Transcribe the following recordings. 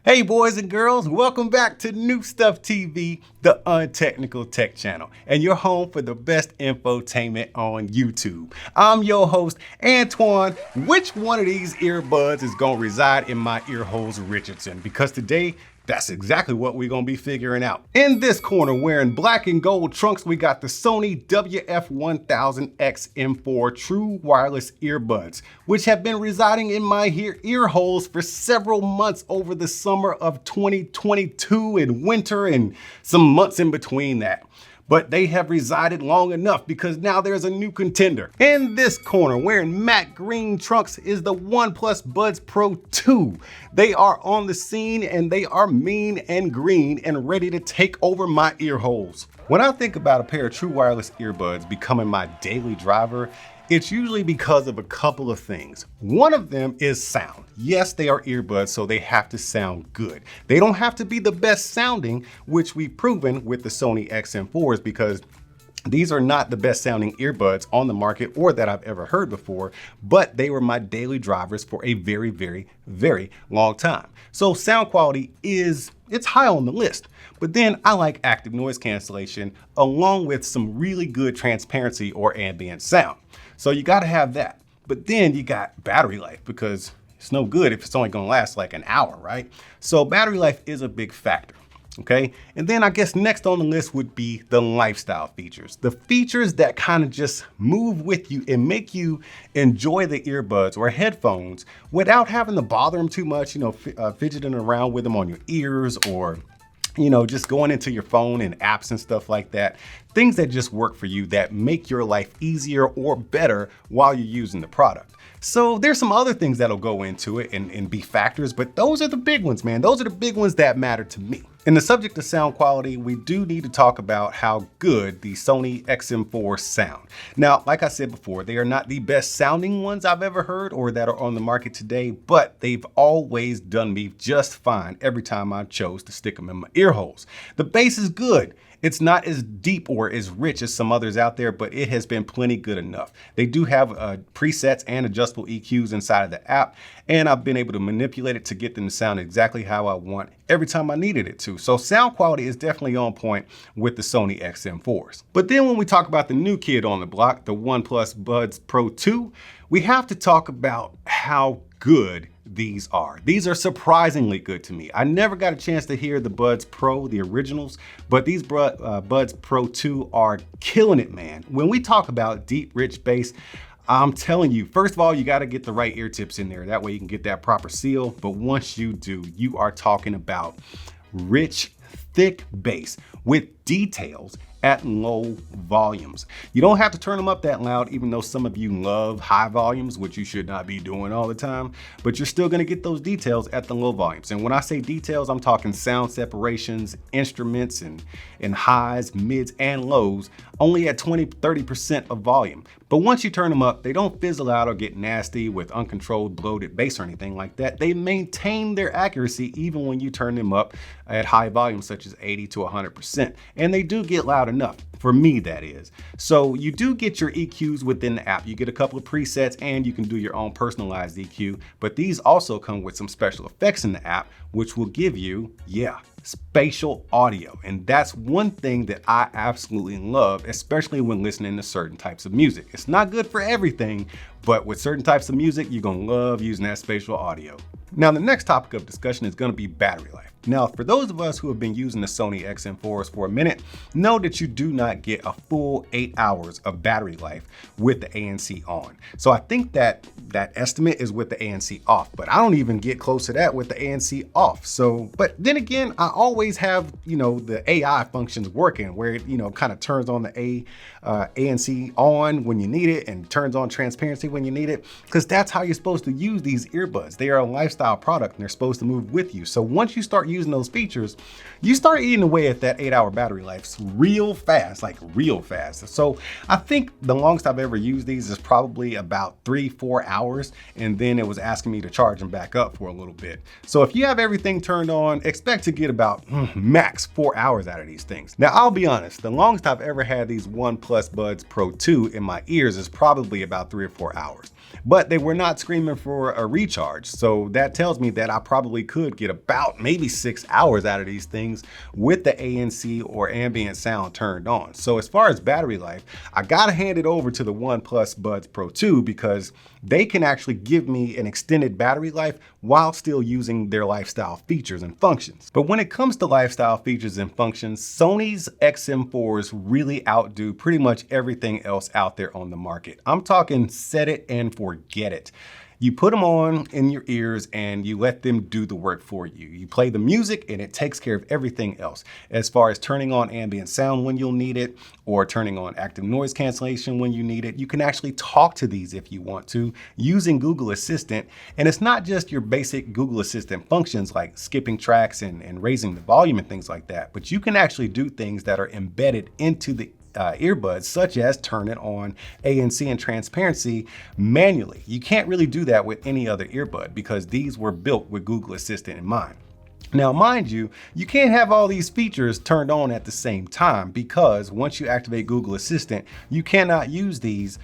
Hey boys and girls, welcome back to New Stuff TV, the untechnical tech channel, and your home for the best infotainment on YouTube. I'm your host, Antoine. Which one of these earbuds is gonna reside in my ear holes, Richardson? Because today, that's exactly what we're gonna be figuring out. In this corner, wearing black and gold trunks, we got the Sony WF-1000XM4 true wireless earbuds, which have been residing in my ear holes for several months over the summer of 2022 and winter and some months in between that. But they have resided long enough because now there's a new contender. In this corner, wearing matte green trunks, is the OnePlus Buds Pro 2. They are on the scene and they are mean and green and ready to take over my ear holes. When I think about a pair of true wireless earbuds becoming my daily driver, it's usually because of a couple of things. One of them is sound. Yes, they are earbuds, so they have to sound good. They don't have to be the best sounding, which we've proven with the Sony XM4s, because these are not the best sounding earbuds on the market or that I've ever heard before, but they were my daily drivers for a very, very, very long time. So sound quality it's high on the list. But then I like active noise cancellation along with some really good transparency or ambient sound. So you gotta have that. But then you got battery life, because it's no good if it's only gonna last like an hour, right? So battery life is a big factor. Okay, and then I guess next on the list would be the lifestyle features. The features that kind of just move with you and make you enjoy the earbuds or headphones without having to bother them too much, fidgeting around with them on your ears, or just going into your phone and apps and stuff like that. Things that just work for you, that make your life easier or better while you're using the product. So there's some other things that'll go into it and be factors, but those are the big ones, man. Those are the big ones that matter to me. In the subject of sound quality, we do need to talk about how good the Sony XM4 sound. Now, like I said before, they are not the best sounding ones I've ever heard or that are on the market today, but they've always done me just fine every time I chose to stick them in my ear holes. The bass is good. It's not as deep or as rich as some others out there, but it has been plenty good enough. They do have presets and adjustable EQs inside of the app, and I've been able to manipulate it to get them to sound exactly how I want every time I needed it to. So sound quality is definitely on point with the Sony XM4s. But then when we talk about the new kid on the block, the OnePlus Buds Pro 2, we have to talk about how good these are. These are surprisingly good to me. I never got a chance to hear the Buds Pro, the originals, but these Buds Pro 2 are killing it, man. When we talk about deep, rich bass, I'm telling you, first of all, you got to get the right ear tips in there. That way you can get that proper seal. But once you do, you are talking about rich, thick bass with details at low volumes. You don't have to turn them up that loud, even though some of you love high volumes, which you should not be doing all the time, but you're still gonna get those details at the low volumes. And when I say details, I'm talking sound separations, instruments, and highs, mids, and lows, only at 20-30% of volume. But once you turn them up, they don't fizzle out or get nasty with uncontrolled bloated bass or anything like that. They maintain their accuracy even when you turn them up at high volumes, such as 80 to 100%. And they do get loud enough, for me that is. So you do get your EQs within the app. You get a couple of presets and you can do your own personalized EQ, but these also come with some special effects in the app, which will give you, spatial audio. And that's one thing that I absolutely love, especially when listening to certain types of music. It's not good for everything, but with certain types of music, you're gonna love using that spatial audio. Now, the next topic of discussion is gonna be battery life. Now, for those of us who have been using the Sony XM4s for a minute, know that you do not get a full 8 hours of battery life with the ANC on. So I think that estimate is with the ANC off, but I don't even get close to that with the ANC off. So, but then again, I always have, the AI functions working where it, kind of turns on the ANC on when you need it and turns on transparency when you need it, because that's how you're supposed to use these earbuds. They are a lifestyle product and they're supposed to move with you. So once you start using those features, you start eating away at that 8-hour battery life real fast, like real fast. So I think the longest I've ever used these is probably about 3-4 hours, and then it was asking me to charge them back up for a little bit. So if you have everything turned on, expect to get about max 4 hours out of these things. Now, I'll be honest, the longest I've ever had these OnePlus Buds Pro 2 in my ears is probably about 3 or 4 hours. But they were not screaming for a recharge. So that tells me that I probably could get about maybe 6 hours out of these things with the ANC or ambient sound turned on. So as far as battery life, I gotta hand it over to the OnePlus Buds Pro 2 because they can actually give me an extended battery life while still using their lifestyle features and functions. But when it comes to lifestyle features and functions, Sony's XM4s really outdo pretty much everything else out there on the market. I'm talking set it and forget it. You put them on in your ears and you let them do the work for you. You play the music and it takes care of everything else. As far as turning on ambient sound when you'll need it, or turning on active noise cancellation when you need it, you can actually talk to these if you want to using Google Assistant. And it's not just your basic Google Assistant functions like skipping tracks and raising the volume and things like that, but you can actually do things that are embedded into the earbuds, such as turn it on ANC and transparency manually. You can't really do that with any other earbud because these were built with Google Assistant in mind. Now, mind you, you can't have all these features turned on at the same time because once you activate Google Assistant, you cannot use these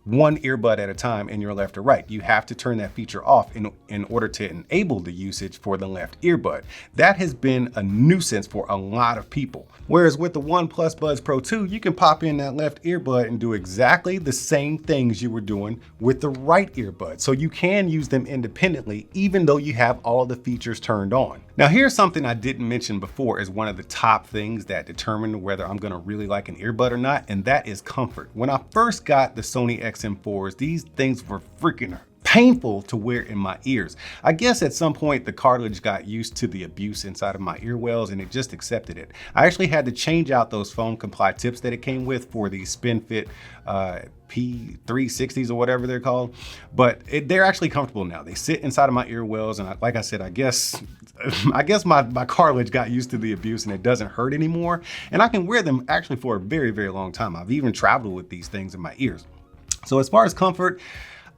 one earbud at a time in your left or right. You have to turn that feature off in order to enable the usage for the left earbud. That has been a nuisance for a lot of people. Whereas with the OnePlus Buds Pro 2, you can pop in that left earbud and do exactly the same things you were doing with the right earbud. So you can use them independently, even though you have all the features turned on. Now, here's something I didn't mention before is one of the top things that determine whether I'm gonna really like an earbud or not, and that is comfort. When I first got the Sony XM4s, these things were freaking painful to wear in my ears. I guess at some point the cartilage got used to the abuse inside of my ear wells and it just accepted it. I actually had to change out those foam comply tips that it came with for the SpinFit P360s or whatever they're called, but they're actually comfortable now. They sit inside of my ear wells, and like I said, I guess my cartilage got used to the abuse and it doesn't hurt anymore, and I can wear them actually for a very, very long time. I've even traveled with these things in my ears. So as far as comfort,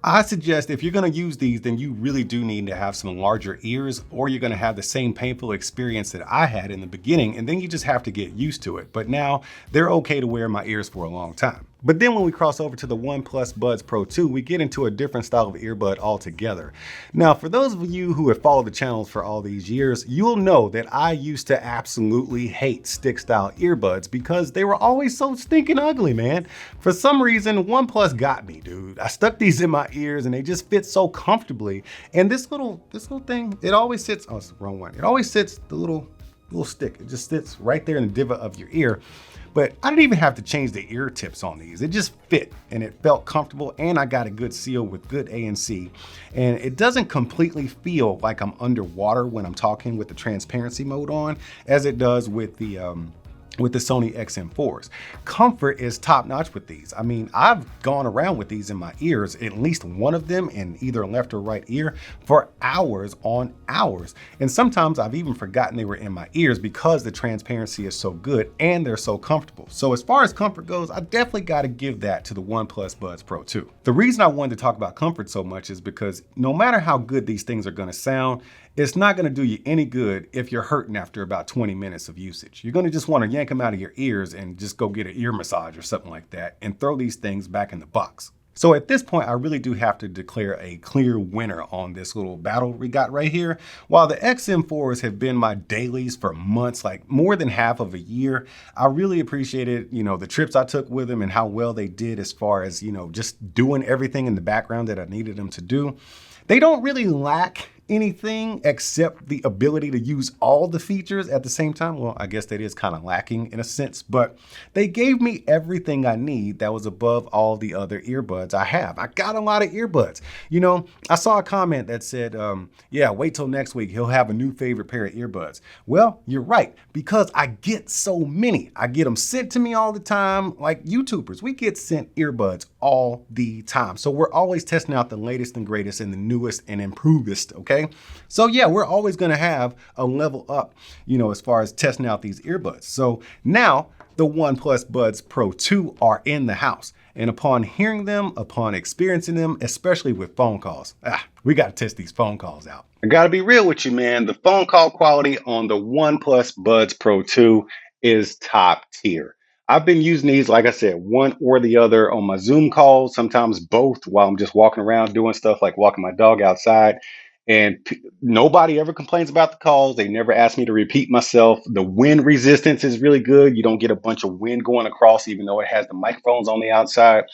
I suggest if you're gonna use these, then you really do need to have some larger ears, or you're gonna have the same painful experience that I had in the beginning, and then you just have to get used to it. But now they're okay to wear in my ears for a long time. But then when we cross over to the OnePlus Buds Pro 2, we get into a different style of earbud altogether. Now, for those of you who have followed the channels for all these years, you'll know that I used to absolutely hate stick style earbuds because they were always so stinking ugly, man. For some reason, OnePlus got me, dude. I stuck these in my ears and they just fit so comfortably. And this little thing, it always sits, oh, it's the wrong one. It always sits, the little stick, it just sits right there in the divot of your ear. But I didn't even have to change the ear tips on these. It just fit and it felt comfortable, and I got a good seal with good ANC. And it doesn't completely feel like I'm underwater when I'm talking with the transparency mode on, as it does with the Sony XM4s. Comfort is top notch with these. I mean, I've gone around with these in my ears, at least one of them in either left or right ear, for hours on hours. And sometimes I've even forgotten they were in my ears because the transparency is so good and they're so comfortable. So as far as comfort goes, I definitely got to give that to the OnePlus Buds Pro 2. The reason I wanted to talk about comfort so much is because no matter how good these things are going to sound, it's not going to do you any good if you're hurting after about 20 minutes of usage. You're going to just want to yank them out of your ears and just go get an ear massage or something like that and throw these things back in the box. So at this point, I really do have to declare a clear winner on this little battle we got right here. While the XM4s have been my dailies for months, like more than half of a year, I really appreciated, the trips I took with them and how well they did as far as, just doing everything in the background that I needed them to do. They don't really lack anything except the ability to use all the features at the same time. Well, I guess that is kind of lacking in a sense, but they gave me everything I need that was above all the other earbuds I have. I got a lot of earbuds. I saw a comment that said, yeah, wait till next week, he'll have a new favorite pair of earbuds. Well, you're right, because I get so many. I get them sent to me all the time. Like YouTubers, we get sent earbuds all the time. So we're always testing out the latest and greatest and the newest and improvest, okay? okay? So yeah, we're always gonna have a level up, you know, as far as testing out these earbuds. So now the OnePlus Buds Pro 2 are in the house. And upon hearing them, upon experiencing them, especially with phone calls, we gotta test these phone calls out. I gotta be real with you, man. The phone call quality on the OnePlus Buds Pro 2 is top tier. I've been using these, like I said, one or the other on my Zoom calls, sometimes both while I'm just walking around doing stuff like walking my dog outside. And nobody ever complains about the calls. They never ask me to repeat myself. The wind resistance is really good. You don't get a bunch of wind going across, even though it has the microphones on the outside.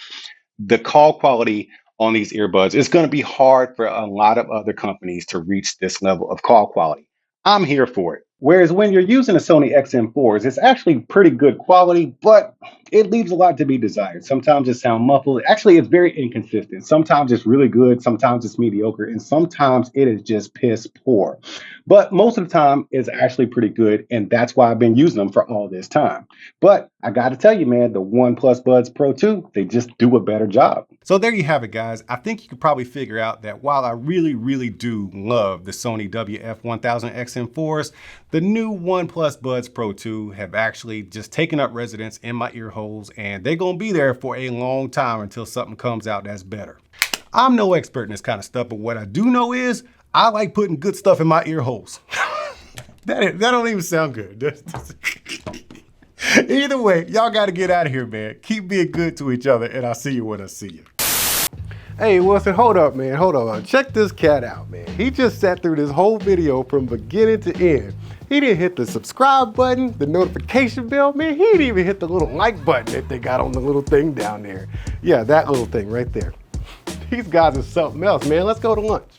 The call quality on these earbuds, it's going to be hard for a lot of other companies to reach this level of call quality. I'm here for it. Whereas when you're using a Sony XM4s, it's actually pretty good quality, but it leaves a lot to be desired. Sometimes it sounds muffled. Actually, it's very inconsistent. Sometimes it's really good, sometimes it's mediocre, and sometimes it is just piss poor. But most of the time, it's actually pretty good, and that's why I've been using them for all this time. But I got to tell you, man, the OnePlus Buds Pro 2, they just do a better job. So there you have it, guys. I think you could probably figure out that while I really do love the Sony WF-1000XM4s, the new OnePlus Buds Pro 2 have actually just taken up residence in my ear holes, and they're gonna be there for a long time until something comes out that's better. I'm no expert in this kind of stuff, but what I do know is I like putting good stuff in my ear holes. that don't even sound good. Either way, y'all gotta get out of here, man. Keep being good to each other, and I'll see you when I see you. Hey, Wilson, hold up, man. Hold on. Check this cat out, man. He just sat through this whole video from beginning to end. He didn't hit the subscribe button, the notification bell, man. He didn't even hit the little like button that they got on the little thing down there. Yeah, that little thing right there. These guys are something else, man. Let's go to lunch.